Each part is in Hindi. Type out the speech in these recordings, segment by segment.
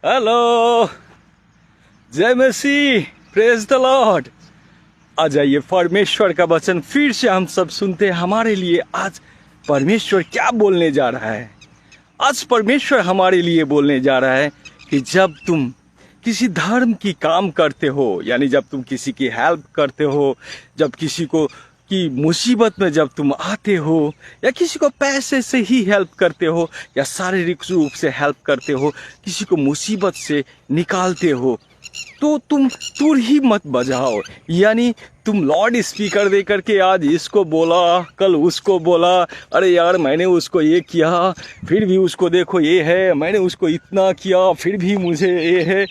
हेलो, जय मसीह, प्रेज द लॉर्ड। आ जाइए, परमेश्वर का वचन फिर से हम सब सुनते हैं। हमारे लिए आज परमेश्वर क्या बोलने जा रहा है। आज परमेश्वर हमारे लिए बोलने जा रहा है कि जब तुम किसी धर्म की काम करते हो, यानी जब तुम किसी की हेल्प करते हो, जब किसी को की मुसीबत में जब तुम आते हो, या किसी को पैसे से ही हेल्प करते हो, या शारीरिक रूप से हेल्प करते हो, किसी को मुसीबत से निकालते हो, तो तुम तुर ही मत बजाओ। यानी तुम लाउड स्पीकर दे करके आज इसको बोला, कल उसको बोला, अरे यार मैंने उसको ये किया, फिर भी उसको देखो ये है, मैंने उसको इतना किया, फिर भी मुझे ये है।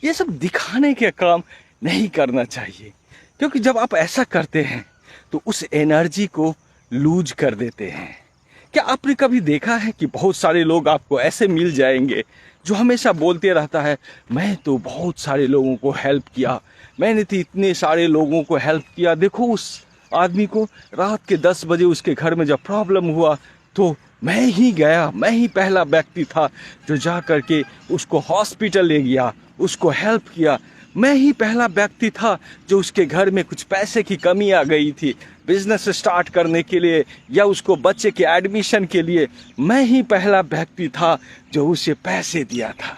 ये सब दिखाने के काम नहीं करना चाहिए, क्योंकि जब आप ऐसा करते हैं तो उस एनर्जी को लूज कर देते हैं। क्या आपने कभी देखा है कि बहुत सारे लोग आपको ऐसे मिल जाएंगे जो हमेशा बोलते रहता है, मैं तो बहुत सारे लोगों को हेल्प किया, मैंने तो इतने सारे लोगों को हेल्प किया। देखो उस आदमी को रात के 10 बजे उसके घर में जब प्रॉब्लम हुआ तो मैं ही गया, मैं ही पहला व्यक्ति था जो जा करके उसको हॉस्पिटल ले गया, उसको हेल्प किया। मैं ही पहला व्यक्ति था जो उसके घर में कुछ पैसे की कमी आ गई थी बिजनेस स्टार्ट करने के लिए, या उसको बच्चे के एडमिशन के लिए, मैं ही पहला व्यक्ति था जो उसे पैसे दिया था।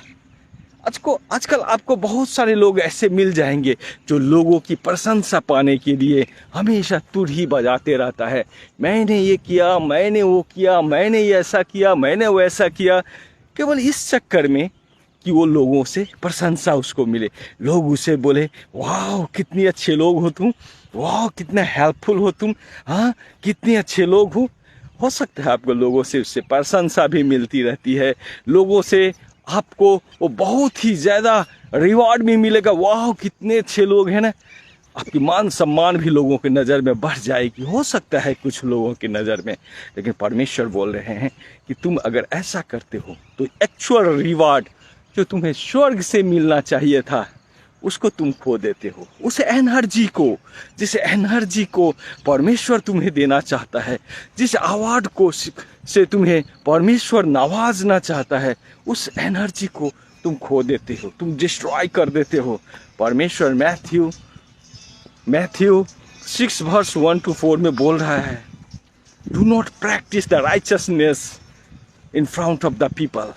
आजकल आपको बहुत सारे लोग ऐसे मिल जाएंगे जो लोगों की प्रशंसा पाने के लिए हमेशा तुर ही बजाते रहता है। मैंने ये किया, मैंने वो किया, मैंने ये ऐसा किया, मैंने वो ऐसा किया, केवल इस चक्कर में कि वो लोगों से प्रशंसा उसको मिले, लोग उसे बोले वाह कितनी अच्छे लोग हो तुम, वाह कितना हेल्पफुल हो तुम, हाँ कितने अच्छे लोग हो सकता है आपको लोगों से उससे प्रशंसा भी मिलती रहती है, लोगों से आपको वो बहुत ही ज़्यादा रिवॉर्ड भी मिलेगा, वाह कितने अच्छे लोग हैं ना। आपकी मान सम्मान भी लोगों की नज़र में बढ़ जाएगी, हो सकता है कुछ लोगों की नज़र में। लेकिन परमेश्वर बोल रहे हैं कि तुम अगर ऐसा करते हो तो एक्चुअल रिवॉर्ड जो तुम्हें स्वर्ग से मिलना चाहिए था उसको तुम खो देते हो। उस एनर्जी को, जिस एनर्जी को परमेश्वर तुम्हें देना चाहता है, जिस अवार्ड को से तुम्हें परमेश्वर नवाजना चाहता है, उस एनर्जी को तुम खो देते हो, तुम डिस्ट्रॉय कर देते हो। परमेश्वर मैथ्यू 6:1-4 में बोल रहा है, do not practise the righteousness in front of the people.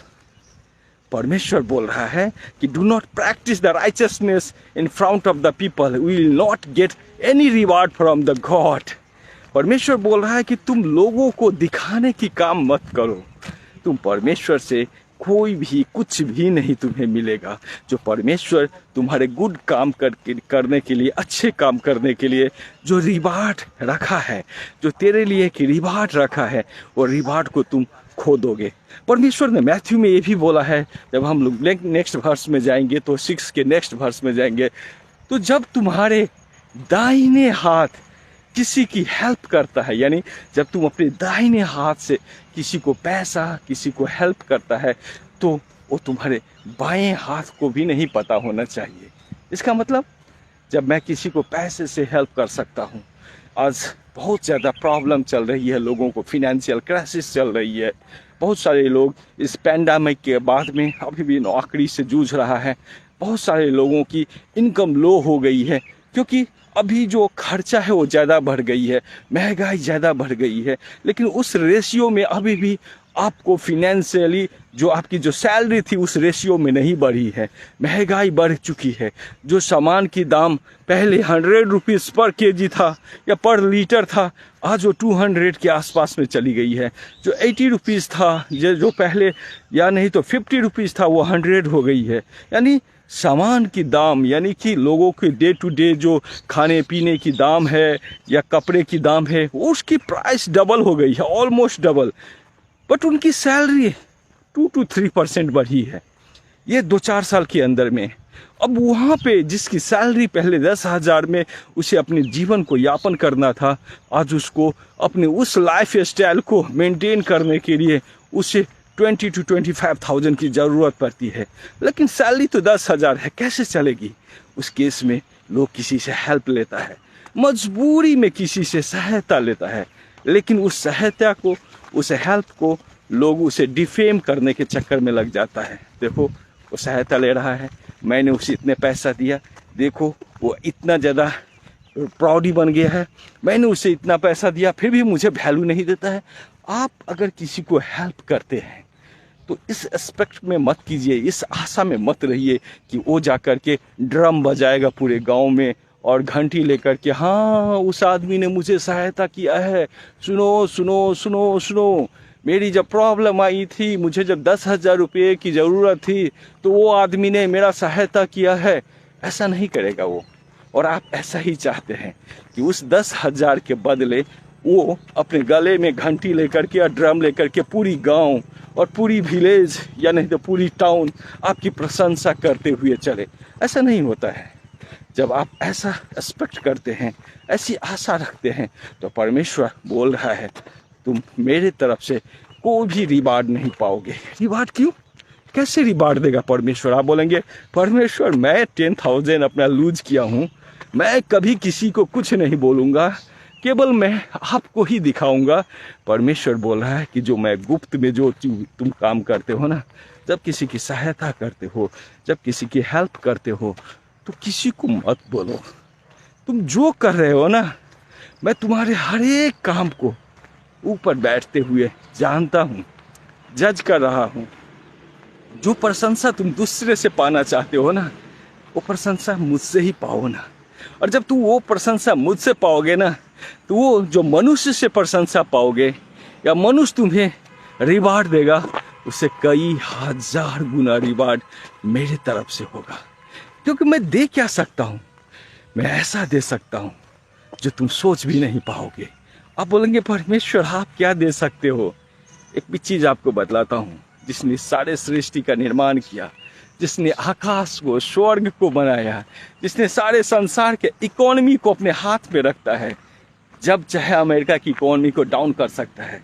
परमेश्वर बोल रहा है कि do not practise the righteousness in front of the people, we will not get any reward from the god. परमेश्वर बोल रहा है कि तुम लोगों को दिखाने की काम मत करो, तुम परमेश्वर से कोई भी कुछ भी नहीं तुम्हें मिलेगा। जो परमेश्वर तुम्हारे गुड काम करने के लिए, अच्छे काम करने के लिए जो रिवार्ड रखा है, जो तेरे लिए कि रिवार्ड रखा है, वो रिवार्ड को तुम खो दोगे। परमेश्वर ने मैथ्यू में ये भी बोला है, जब हम लोग नेक्स्ट वर्स में जाएंगे तो 6 के नेक्स्ट वर्स में जाएंगे, तो जब तुम्हारे दाहिने हाथ किसी की हेल्प करता है, यानी जब तुम अपने दाहिने हाथ से किसी को पैसा, किसी को हेल्प करता है, तो वो तुम्हारे बाएं हाथ को भी नहीं पता होना चाहिए। इसका मतलब जब मैं किसी को पैसे से हेल्प कर सकता हूँ, आज बहुत ज़्यादा प्रॉब्लम चल रही है, लोगों को फिनेंशियल क्राइसिस चल रही है, बहुत सारे लोग इस पैंडेमिक के बाद में अभी भी नौकरी से जूझ रहा है, बहुत सारे लोगों की इनकम लो हो गई है, क्योंकि अभी जो खर्चा है वो ज़्यादा बढ़ गई है, महंगाई ज़्यादा बढ़ गई है। लेकिन उस रेशियो में अभी भी आपको फिनेंशियली जो आपकी जो सैलरी थी उस रेशियो में नहीं बढ़ी है, महंगाई बढ़ चुकी है। जो सामान की दाम पहले 100 रुपीज़ पर केजी था या पर लीटर था, आज वो 200 के आसपास में चली गई है। जो 80 रुपीज़ था, जो पहले या नहीं तो 50 रुपीज़ था, वो 100 हो गई है। यानी सामान की दाम, यानी कि लोगों के डे टू डे जो खाने पीने की दाम है या कपड़े की दाम है, वो उसकी प्राइस डबल हो गई है, ऑलमोस्ट डबल। बट उनकी सैलरी 2 to 3% बढ़ी है ये 2-4 साल के अंदर में। अब वहाँ पे जिसकी सैलरी पहले 10,000 में उसे अपने जीवन को यापन करना था, आज उसको अपने उस लाइफ स्टाइल को मेंटेन करने के लिए उसे 20 to 25,000 की ज़रूरत पड़ती है। लेकिन सैलरी तो 10,000 है, कैसे चलेगी? उस केस में लोग किसी से हेल्प लेता है, मजबूरी में किसी से सहायता लेता है, लेकिन उस सहायता को, उस हेल्प को लोग उसे डिफेम करने के चक्कर में लग जाता है। देखो वो सहायता ले रहा है, मैंने उसे इतने पैसा दिया, देखो वो इतना ज़्यादा प्राउडी बन गया है, मैंने उसे इतना पैसा दिया फिर भी मुझे वैल्यू नहीं देता है। आप अगर किसी को हेल्प करते हैं तो इस एस्पेक्ट में मत कीजिए, इस आशा में मत रहिए कि वो जाकर के ड्रम बजाएगा पूरे गांव में और घंटी लेकर के, हाँ उस आदमी ने मुझे सहायता किया है, सुनो सुनो सुनो सुनो, मेरी जब प्रॉब्लम आई थी, मुझे जब 10,000 रुपये की ज़रूरत थी तो वो आदमी ने मेरा सहायता किया है। ऐसा नहीं करेगा वो। और आप ऐसा ही चाहते हैं कि उस 10,000 के बदले वो अपने गले में घंटी लेकर के या ड्रम लेकर के पूरी गांव और पूरी विलेज या नहीं तो पूरी टाउन आपकी प्रशंसा करते हुए चले। ऐसा नहीं होता है। जब आप ऐसा एक्सपेक्ट करते हैं, ऐसी आशा रखते हैं, तो परमेश्वर बोल रहा है तुम मेरे तरफ से कोई भी रिवार्ड नहीं पाओगे। रिवार्ड क्यों? कैसे रिवार्ड देगा परमेश्वर? आप बोलेंगे परमेश्वर मैं 10,000 अपना लूज किया हूँ, मैं कभी किसी को कुछ नहीं बोलूँगा, केवल मैं आपको ही दिखाऊंगा। परमेश्वर बोल रहा है कि जो मैं गुप्त में जो तुम काम करते हो ना, जब किसी की सहायता करते हो, जब किसी की हेल्प करते हो, तो किसी को मत बोलो। तुम जो कर रहे हो ना, मैं तुम्हारे हर एक काम को ऊपर बैठते हुए जानता हूँ, जज कर रहा हूँ। जो प्रशंसा तुम दूसरे से पाना चाहते हो ना, वो प्रशंसा मुझसे ही पाओ ना। और जब तुम वो प्रशंसा मुझसे पाओगे ना, तो वो जो मनुष्य से प्रशंसा पाओगे या मनुष्य तुम्हें रिवार्ड देगा, उससे कई हजार गुना रिवार्ड मेरे तरफ से होगा। क्योंकि मैं दे क्या सकता हूँ? मैं ऐसा दे सकता हूँ जो तुम सोच भी नहीं पाओगे। आप बोलेंगे परमेश्वर आप क्या दे सकते हो? एक भी चीज आपको बतलाता हूँ। जिसने सारे सृष्टि का निर्माण किया, जिसने आकाश को स्वर्ग को बनाया, जिसने सारे संसार के इकोनॉमी को अपने हाथ में रखता है, जब चाहे अमेरिका की इकोनॉमी को डाउन कर सकता है,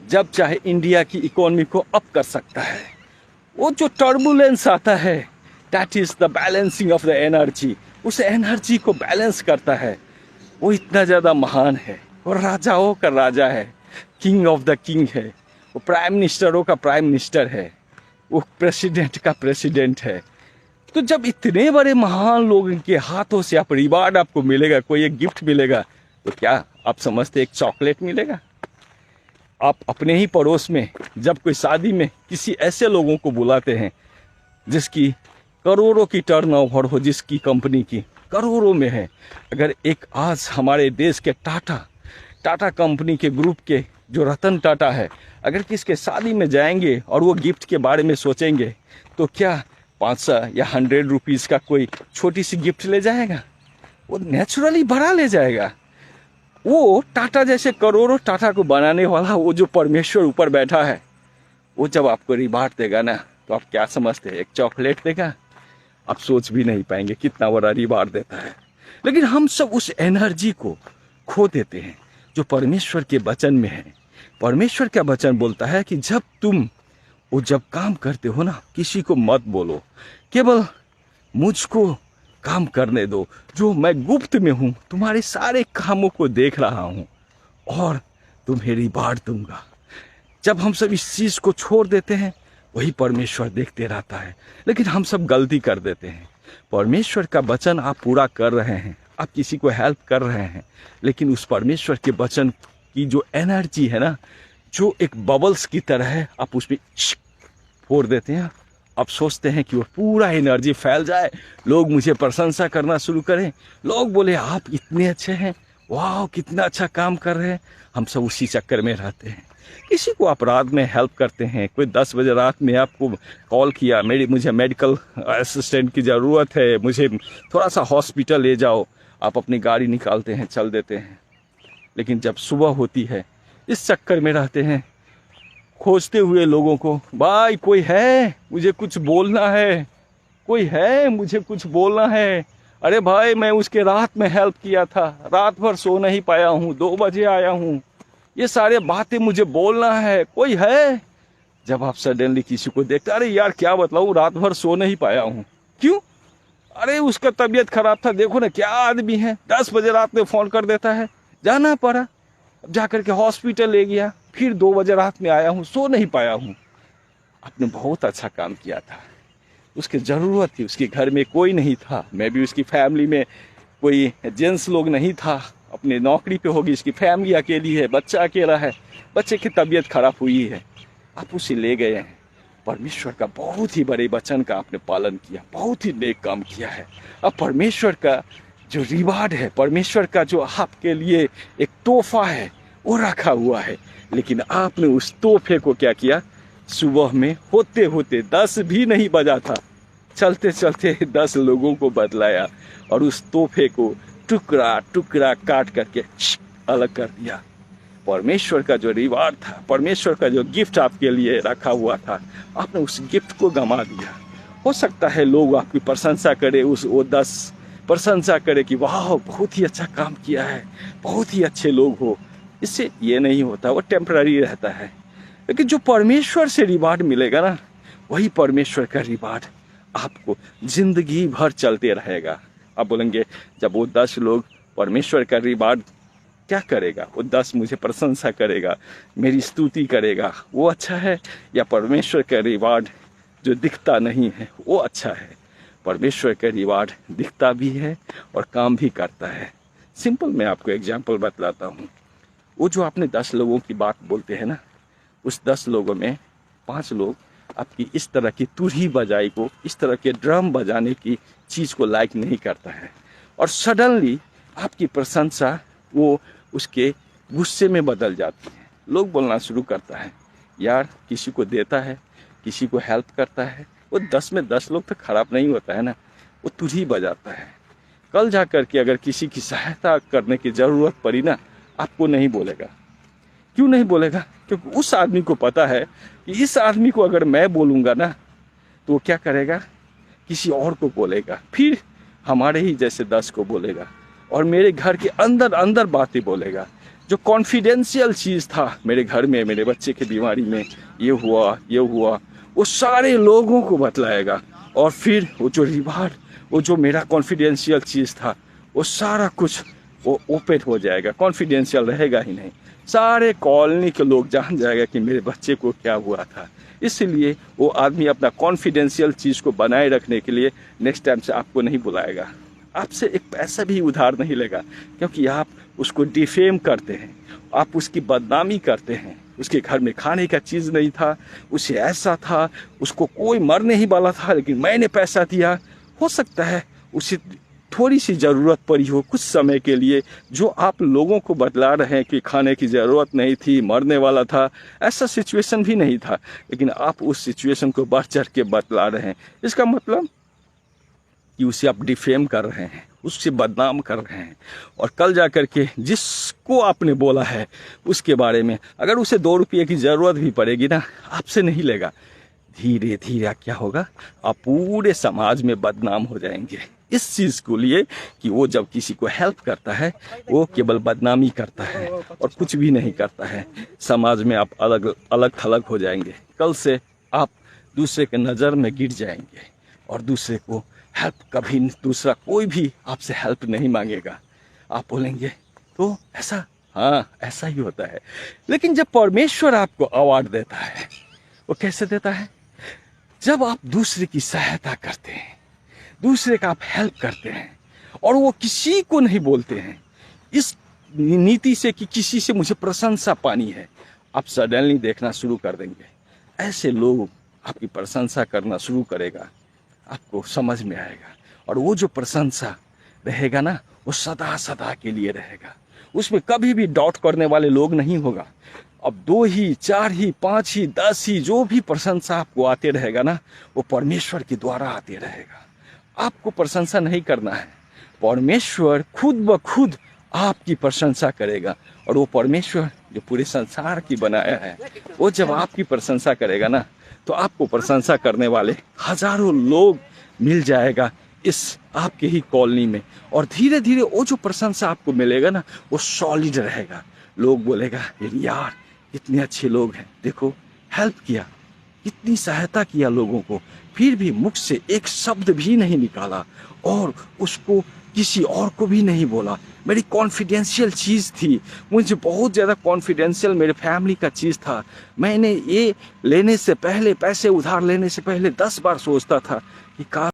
जब चाहे इंडिया की इकोनॉमी को अप कर सकता है। वो जो टर्बुलेंस आता है, that is the balancing of the energy, उस एनर्जी को बैलेंस करता है। वो इतना ज़्यादा महान है, वो राजाओं का राजा है, किंग ऑफ द किंग है, वो प्राइम मिनिस्टरों का प्राइम मिनिस्टर है, वो प्रेसिडेंट का प्रेसिडेंट है। तो जब इतने बड़े महान लोगों के हाथों से आप रिवार्ड आपको मिलेगा, कोई एक गिफ्ट मिलेगा, तो क्या आप समझते एक चॉकलेट मिलेगा? आप अपने ही पड़ोस में जब कोई शादी में किसी ऐसे लोगों को बुलाते हैं जिसकी करोड़ों की टर्नओवर हो, जिसकी कंपनी की करोड़ों में है, अगर एक आज हमारे देश के टाटा कंपनी के ग्रुप के जो रतन टाटा है, अगर किसके शादी में जाएंगे और वो गिफ्ट के बारे में सोचेंगे, तो क्या 500 या 100 रुपीज़ का कोई छोटी सी गिफ्ट ले जाएगा? वो नेचुरली बड़ा ले जाएगा। वो टाटा जैसे करोड़ों टाटा को बनाने वाला वो जो परमेश्वर ऊपर बैठा है, वो जब आपको रिवार्ड देगा ना, तो आप क्या समझते हैं? एक चॉकलेट देगा? आप सोच भी नहीं पाएंगे कितना बड़ा रिवार्ड देता है। लेकिन हम सब उस एनर्जी को खो देते हैं जो परमेश्वर के वचन में है। परमेश्वर का वचन बोलता है कि जब तुम वो जब काम करते हो ना, किसी को मत बोलो, केवल मुझको काम करने दो, जो मैं गुप्त में हूँ, तुम्हारे सारे कामों को देख रहा हूँ और तुम्हें रिवार्ड दूंगा। जब हम सब इस चीज़ को छोड़ देते हैं, वही परमेश्वर देखते रहता है। लेकिन हम सब गलती कर देते हैं। परमेश्वर का वचन आप पूरा कर रहे हैं, आप किसी को हेल्प कर रहे हैं, लेकिन उस परमेश्वर के वचन की जो एनर्जी है ना, जो एक बबल्स की तरह है, आप उसमें फोड़ देते हैं। आप सोचते हैं कि वो पूरा एनर्जी फैल जाए, लोग मुझे प्रशंसा करना शुरू करें, लोग बोले आप इतने अच्छे हैं, वाह कितना अच्छा काम कर रहे हैं। हम सब उसी चक्कर में रहते हैं। किसी को आप रात में हेल्प करते हैं, कोई 10 बजे रात में आपको कॉल किया, मुझे मेडिकल असिस्टेंट की ज़रूरत है, मुझे थोड़ा सा हॉस्पिटल ले जाओ, आप अपनी गाड़ी निकालते हैं, चल देते हैं। लेकिन जब सुबह होती है, इस चक्कर में रहते हैं, खोजते हुए लोगों को, भाई कोई है, मुझे कुछ बोलना है, कोई है, मुझे कुछ बोलना है। अरे भाई मैं उसके रात में हेल्प किया था, रात भर सो नहीं पाया हूँ, 2 बजे आया हूँ, ये सारे बातें मुझे बोलना है, कोई है? जब आप सडनली किसी को देखते, अरे यार क्या बतलाऊं, रात भर सो नहीं पाया हूँ। क्यों? अरे उसका तबीयत खराब था, देखो ना क्या आदमी है, 10 बजे रात में फोन कर देता है, जाना पड़ा, अब जाकर के हॉस्पिटल ले गया, फिर 2 बजे रात में आया हूँ, सो नहीं पाया हूँ। आपने बहुत अच्छा काम किया था, उसकी ज़रूरत थी, उसके घर में कोई नहीं था, मैं भी उसकी फैमिली में कोई जेंट्स लोग नहीं था, अपने नौकरी पे होगी, इसकी फैमिली अकेली है, बच्चा अकेला है, बच्चे की तबीयत खराब हुई है, आप उसे ले गए हैं। परमेश्वर का बहुत ही बड़े वचन का आपने पालन किया, बहुत ही नेक काम किया है। अब परमेश्वर का जो रिवार्ड है, परमेश्वर का जो आपके लिए एक तोहफा है वो रखा हुआ है, लेकिन आपने उस तोहफे को क्या किया, सुबह में होते होते 10 भी नहीं बजा था, चलते चलते 10 लोगों को बदलाया और उस तोहफे को टुकड़ा टुकड़ा काट करके अलग कर दिया। परमेश्वर का जो रिवार्ड था, परमेश्वर का जो गिफ्ट आपके लिए रखा हुआ था, आपने उस गिफ्ट को गंवा दिया। हो सकता है लोग आपकी प्रशंसा करे, वो 10 प्रशंसा करे कि वाह बहुत ही अच्छा काम किया है, बहुत ही अच्छे लोग हो। इससे ये नहीं होता, वो टेम्पररी रहता है। लेकिन जो परमेश्वर से रिवार्ड मिलेगा ना, वही परमेश्वर का रिवार्ड आपको जिंदगी भर चलते रहेगा। आप बोलेंगे जब वो 10 लोग परमेश्वर का रिवार्ड क्या करेगा, वो 10 मुझे प्रशंसा करेगा, मेरी स्तुति करेगा, वो अच्छा है, या परमेश्वर का रिवार्ड जो दिखता नहीं है वो अच्छा है? परमेश्वर का रिवार्ड दिखता भी है और काम भी करता है। सिंपल मैं आपको एग्जाम्पल बतलाता हूँ। वो जो आपने 10 लोगों की बात बोलते हैं ना, उस 10 लोगों में 5 लोग आपकी इस तरह की तुरही बजाई को, इस तरह के ड्रम बजाने की चीज़ को लाइक नहीं करता है, और सडनली आपकी प्रशंसा वो उसके गुस्से में बदल जाती है। लोग बोलना शुरू करता है, यार किसी को देता है, किसी को हेल्प करता है, वो 10 में 10 लोग तो खराब नहीं होता है ना, वो तुरही बजाता है। कल जा कर के अगर किसी की सहायता करने की ज़रूरत पड़ी ना, आपको नहीं बोलेगा। क्यों नहीं बोलेगा? क्योंकि उस आदमी को पता है कि इस आदमी को अगर मैं बोलूँगा ना तो वो क्या करेगा, किसी और को बोलेगा, फिर हमारे ही जैसे 10 को बोलेगा और मेरे घर के अंदर अंदर बातें बोलेगा। जो कॉन्फिडेंशियल चीज़ था मेरे घर में, मेरे बच्चे की बीमारी में ये हुआ, वो सारे लोगों को बतलाएगा, और फिर वो जो रिवार्ड, वो जो मेरा कॉन्फिडेंशियल चीज़ था, वो सारा कुछ वो ओपन हो जाएगा, कॉन्फिडेंशियल रहेगा ही नहीं। सारे कॉलोनी के लोग जान जाएगा कि मेरे बच्चे को क्या हुआ था। इसलिए वो आदमी अपना कॉन्फिडेंशियल चीज़ को बनाए रखने के लिए नेक्स्ट टाइम से आपको नहीं बुलाएगा, आपसे एक पैसा भी उधार नहीं लेगा, क्योंकि आप उसको डिफेम करते हैं, आप उसकी बदनामी करते हैं। उसके घर में खाने का चीज़ नहीं था, उसे ऐसा था, उसको कोई मरने ही वाला था, लेकिन मैंने पैसा दिया। हो सकता है उसे थोड़ी सी ज़रूरत पड़ी हो कुछ समय के लिए, जो आप लोगों को बतला रहे हैं कि खाने की ज़रूरत नहीं थी, मरने वाला था, ऐसा सिचुएशन भी नहीं था, लेकिन आप उस सिचुएशन को बढ़ चढ़ के बतला रहे हैं। इसका मतलब कि उसे आप डिफेम कर रहे हैं, उससे बदनाम कर रहे हैं, और कल जा कर के जिसको आपने बोला है उसके बारे में अगर उसे 2 रुपये की ज़रूरत भी पड़ेगी ना, आपसे नहीं लेगा। धीरे धीरे क्या होगा, आप पूरे समाज में बदनाम हो जाएंगे इस चीज़ को लिए कि वो जब किसी को हेल्प करता है वो केवल बदनामी करता है और कुछ भी नहीं करता है। समाज में आप अलग अलग थलग हो जाएंगे। कल से आप दूसरे के नज़र में गिर जाएंगे और दूसरे को हेल्प, कभी दूसरा कोई भी आपसे हेल्प नहीं मांगेगा। आप बोलेंगे तो ऐसा, हाँ ऐसा ही होता है। लेकिन जब परमेश्वर आपको अवार्ड देता है, वो कैसे देता है? जब आप दूसरे की सहायता करते हैं, दूसरे का आप हेल्प करते हैं, और वो किसी को नहीं बोलते हैं इस नीति से कि किसी से मुझे प्रशंसा पानी है, आप सडनली देखना शुरू कर देंगे ऐसे लोग आपकी प्रशंसा करना शुरू करेगा, आपको समझ में आएगा। और वो जो प्रशंसा रहेगा ना, वो सदा सदा के लिए रहेगा, उसमें कभी भी डाउट करने वाले लोग नहीं होगा। अब 2 ही, 4 ही, 5 ही, 10 ही, जो भी प्रशंसा आपको आते रहेगा ना, वो परमेश्वर के द्वारा आते रहेगा। आपको प्रशंसा नहीं करना है, परमेश्वर खुद ब खुद आपकी प्रशंसा करेगा। और वो परमेश्वर जो पूरे संसार की बनाया है, वो जब आपकी प्रशंसा करेगा ना, तो आपको प्रशंसा करने वाले हजारों लोग मिल जाएगा इस आपके ही कॉलोनी में। और धीरे धीरे वो जो प्रशंसा आपको मिलेगा ना, वो सॉलिड रहेगा। लोग बोलेगा यार इतने अच्छे लोग हैं, देखो हेल्प किया, इतनी सहायता किया लोगों को, फिर भी मुख से एक शब्द भी नहीं निकाला और उसको किसी और को भी नहीं बोला। मेरी कॉन्फिडेंशियल चीज़ थी, मुझे बहुत ज़्यादा कॉन्फिडेंशियल मेरे फैमिली का चीज़ था। मैंने ये लेने से पहले, पैसे उधार लेने से पहले 10 बार सोचता था कि का